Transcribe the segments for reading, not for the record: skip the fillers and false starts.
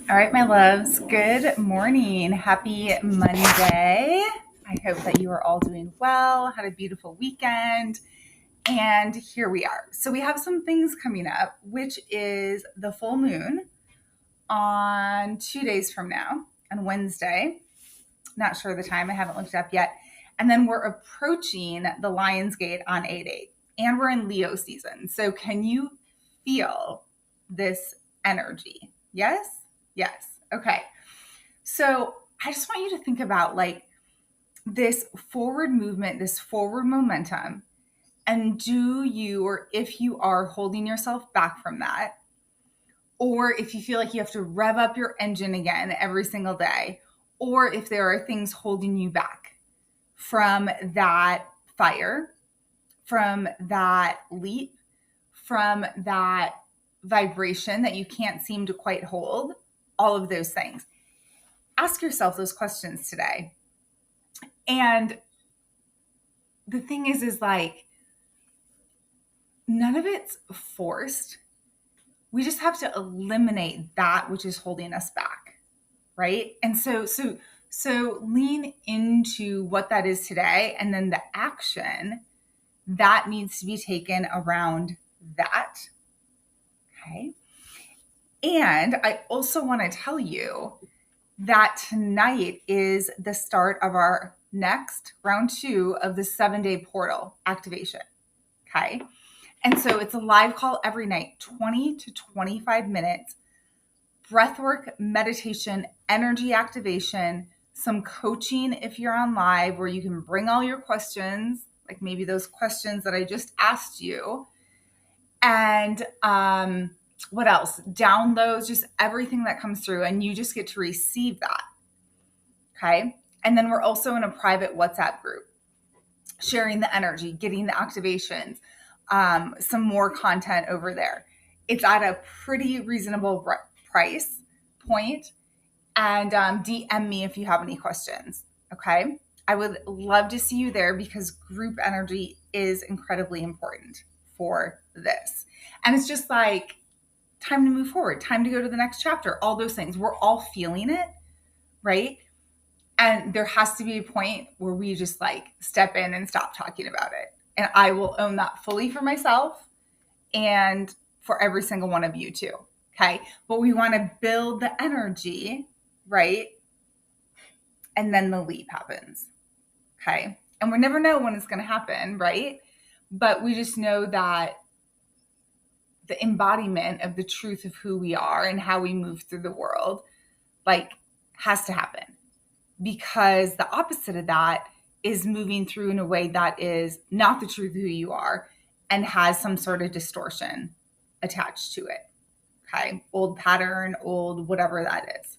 All right, my loves. Good morning. Happy Monday. I hope that you are all doing well, had a beautiful weekend, and here we are. So, we have some things coming up, which is the full moon on 2 days from now, on Wednesday. Not sure the time, I haven't looked it up yet. And then we're approaching the Lion's Gate on 8/8, and we're in Leo season. So, can you feel this energy? Yes? Yes. Okay. So I just want you to think about like this forward movement, this forward momentum. And do you, or if you are holding yourself back from that, or if you feel like you have to rev up your engine again every single day, or if there are things holding you back from that fire, from that leap, from that vibration that you can't seem to quite hold, all of those things. Ask yourself those questions today. And the thing is like, none of it's forced. We just have to eliminate that which is holding us back, right? And so lean into what that is today, and then the action that needs to be taken around that. Okay. And I also want to tell you that tonight is the start of our next round 2 of the 7-day portal activation. Okay. And so it's a live call every night, 20 to 25 minutes, breathwork, meditation, energy activation, some coaching if you're on live where you can bring all your questions, like maybe those questions that I just asked you. And what else? Downloads, just everything that comes through, and you just get to receive that. Okay. And then we're also in a private WhatsApp group, sharing the energy, getting the activations, some more content over there. It's at a pretty reasonable price point. And DM me if you have any questions. Okay. I would love to see you there because group energy is incredibly important for this. And it's just like time to move forward, time to go to the next chapter, all those things. We're all feeling it, right? And there has to be a point where we just like step in and stop talking about it. And I will own that fully for myself and for every single one of you too. Okay. But we want to build the energy, right? And then the leap happens. Okay. And we never know when it's going to happen, right? But we just know that the embodiment of the truth of who we are and how we move through the world, like, has to happen. Because the opposite of that is moving through in a way that is not the truth of who you are and has some sort of distortion attached to it. Okay. Old pattern, old whatever that is.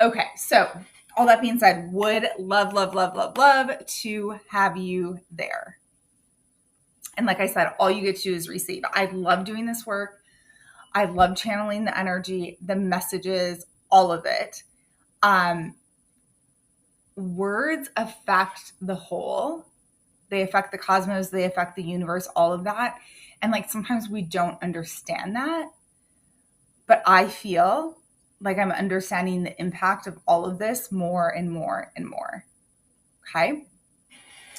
Okay. So all that being said, would love, love, love, love, love to have you there. And like I said, all you get to do is receive. I love doing this work. I love channeling the energy, the messages, all of it. Words affect the whole. They affect the cosmos, they affect the universe, all of that. And like sometimes we don't understand that. But I feel like I'm understanding the impact of all of this more and more and more. Okay.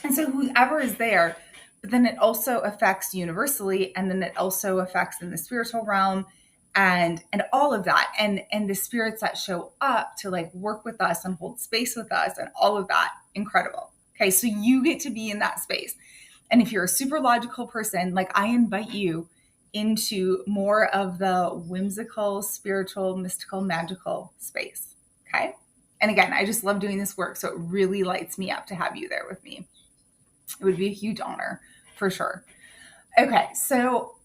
And so whoever is there, but then it also affects universally, and then it also affects in the spiritual realm and all of that, and the spirits that show up to like work with us and hold space with us and all of that. Incredible. Okay, so you get to be in that space. And if you're a super logical person, like I invite you into more of the whimsical, spiritual, mystical, magical space. Okay. And again, I just love doing this work, so it really lights me up to have you there with me. It would be a huge honor for sure. Okay, so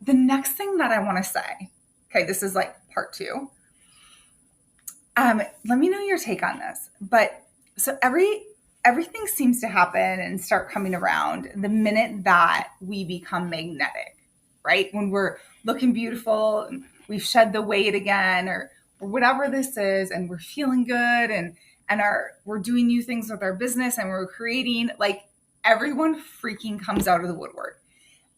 the next thing that I want to say, okay, this is like part 2. Let me know your take on this. But so everything seems to happen and start coming around the minute that we become magnetic, right? When we're looking beautiful, and we've shed the weight again, or whatever this is, and we're feeling good, and we're doing new things with our business, and we're creating, like, everyone freaking comes out of the woodwork.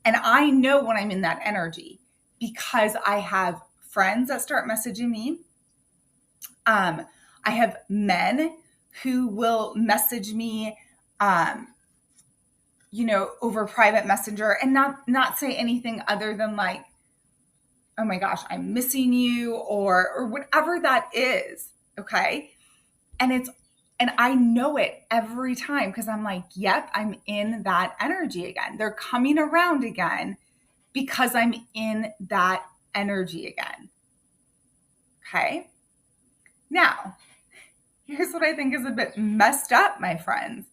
And I know when I'm in that energy because I have friends that start messaging me. I have men who will message me, over private messenger and not say anything other than like, oh my gosh, I'm missing you, or whatever that is. Okay. And I know it every time because I'm like, yep, I'm in that energy again. They're coming around again because I'm in that energy again. Okay. Now, here's what I think is a bit messed up, my friends.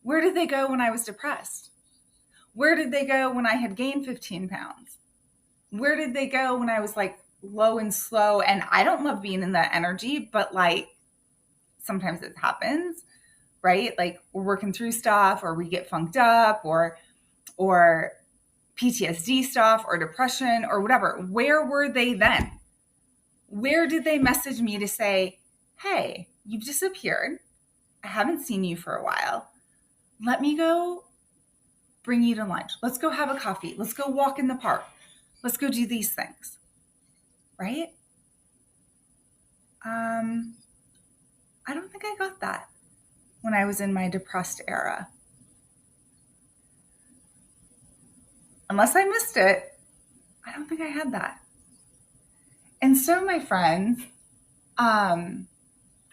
Where did they go when I was depressed? Where did they go when I had gained 15 pounds? Where did they go when I was like low and slow? And I don't love being in that energy, but like sometimes it happens, right? Like we're working through stuff or we get funked up or PTSD stuff or depression or whatever. Where were they then? Where did they message me to say, hey, you've disappeared. I haven't seen you for a while. Let me go bring you to lunch. Let's go have a coffee. Let's go walk in the park. Let's go do these things. Right? I don't think I got that when I was in my depressed era. Unless I missed it, I don't think I had that. And so, my friends,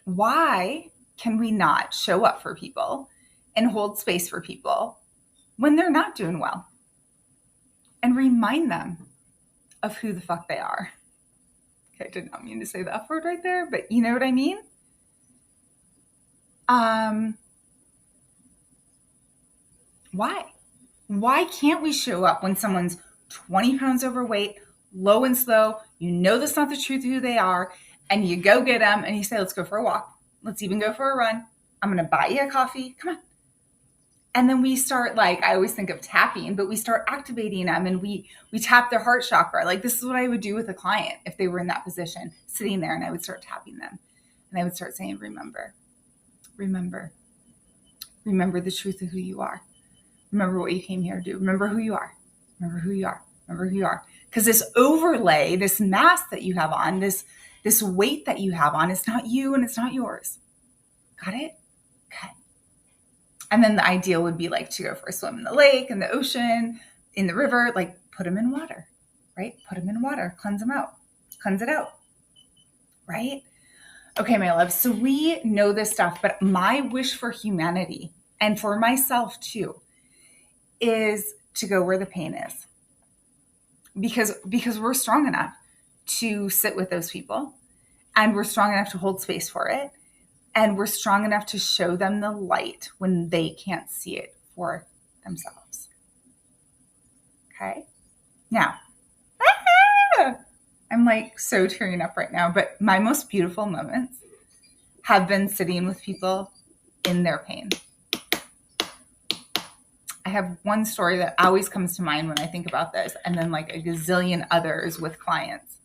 why can we not show up for people and hold space for people when they're not doing well? And remind them of who the fuck they are. Okay, I did not mean to say the F word right there, but you know what I mean? Why? Why can't we show up when someone's 20 pounds overweight, low and slow, you know that's not the truth of who they are, and you go get them and you say, let's go for a walk. Let's even go for a run. I'm going to buy you a coffee. Come on. And then we start, like, I always think of tapping, but we start activating them and we tap their heart chakra. Like, this is what I would do with a client if they were in that position, sitting there, and I would start tapping them. And I would start saying, remember the truth of who you are. Remember what you came here to do. Remember who you are. Remember who you are. Remember who you are. Because this overlay, this mask that you have on, this weight that you have on, it's not you and it's not yours. Got it? Okay. And then the ideal would be like to go for a swim in the lake, in the ocean, in the river, like put them in water, right? Put them in water, cleanse them out, cleanse it out, right? Okay, my love. So we know this stuff, but my wish for humanity and for myself too is to go where the pain is. Because we're strong enough to sit with those people and we're strong enough to hold space for it. And we're strong enough to show them the light when they can't see it for themselves. Okay? Now, I'm like so tearing up right now, but my most beautiful moments have been sitting with people in their pain. I have one story that always comes to mind when I think about this, and then like a gazillion others with clients.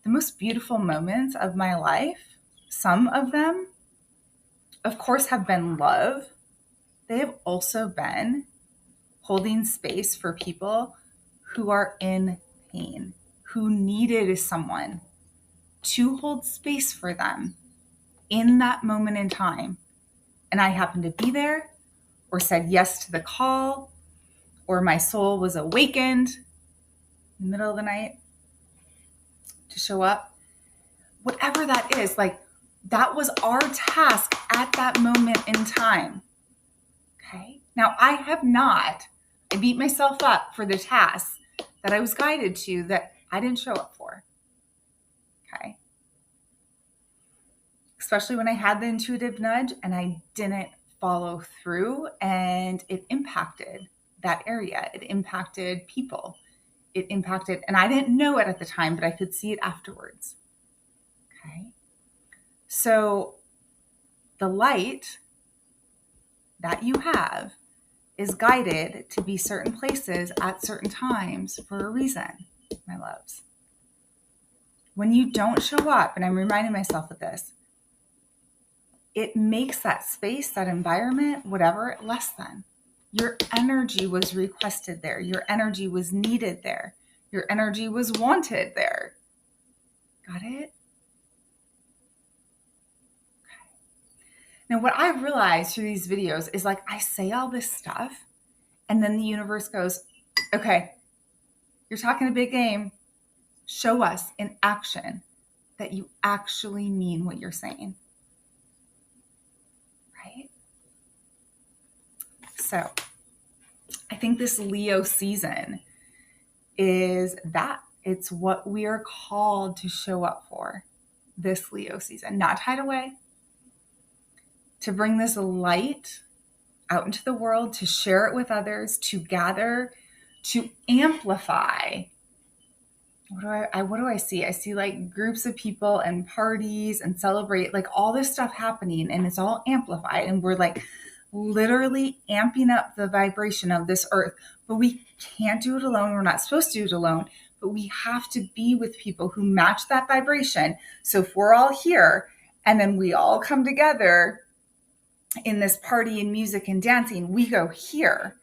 The most beautiful moments of my life, some of them, of course, have been love. They have also been holding space for people who are in pain, who needed someone to hold space for them in that moment in time. And I happened to be there, or said yes to the call, or my soul was awakened in the middle of the night to show up. Whatever that is, like, that was our task at that moment in time. Okay. Now, I beat myself up for the tasks that I was guided to that I didn't show up for. Okay. Especially when I had the intuitive nudge and I didn't follow through, and it impacted that area. It impacted people. It impacted, and I didn't know it at the time, but I could see it afterwards. Okay. So the light that you have is guided to be certain places at certain times for a reason, my loves. When you don't show up, and I'm reminding myself of this, it makes that space, that environment, whatever, less than. Your energy was requested there. Your energy was needed there. Your energy was wanted there. Got it? Now, what I realized through these videos is like I say all this stuff, and then the universe goes, okay, you're talking a big game. Show us in action that you actually mean what you're saying. Right? So I think this Leo season is that. It's what we are called to show up for this Leo season, not hide away, to bring this light out into the world, to share it with others, to gather, to amplify. What do I see? I see like groups of people and parties and celebrate, like all this stuff happening, and it's all amplified, and we're like literally amping up the vibration of this earth. But we can't do it alone. We're not supposed to do it alone, but we have to be with people who match that vibration. So if we're all here and then we all come together in this party and music and dancing, we go here.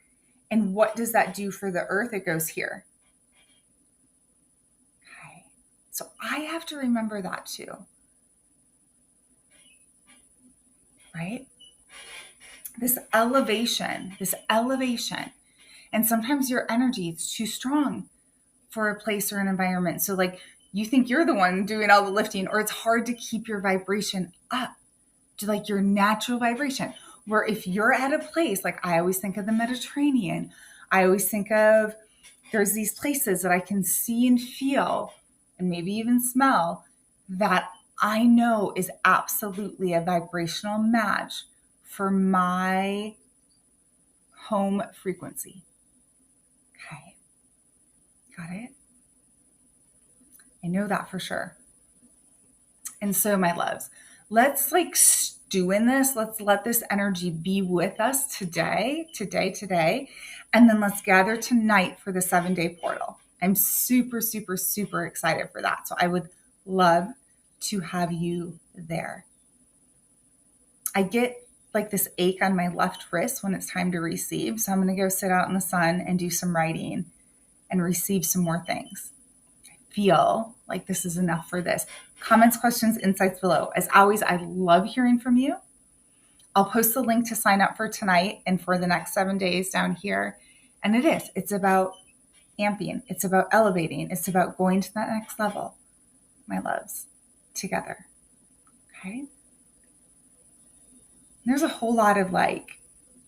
And what does that do for the earth? It goes here. Okay. So I have to remember that too. Right? This elevation. And sometimes your energy is too strong for a place or an environment. So like you think you're the one doing all the lifting, or it's hard to keep your vibration up to like your natural vibration. Where if you're at a place, like I always think of the Mediterranean, I always think of there's these places that I can see and feel and maybe even smell that I know is absolutely a vibrational match for my home frequency. Okay. Got it? I know that for sure. And so, my loves, let's like stew in this. Let's let this energy be with us today. And then let's gather tonight for the 7-day portal. I'm super, super, super excited for that. So I would love to have you there. I get like this ache on my left wrist when it's time to receive. So I'm going to go sit out in the sun and do some writing and receive some more things. Feel like this is enough for this. Comments, questions, insights below. As always, I love hearing from you. I'll post the link to sign up for tonight and for the next 7 days down here. And it's about amping. It's about elevating. It's about going to that next level, my loves, together. Okay. There's a whole lot of like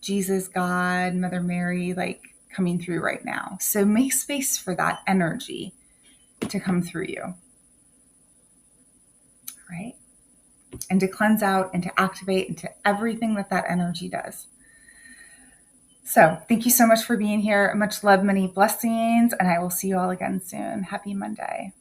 Jesus, God, Mother Mary, like coming through right now. So make space for that energy to come through you, right? And to cleanse out and to activate into everything that energy does. So thank you so much for being here. Much love, many blessings, and I will see you all again soon. Happy Monday.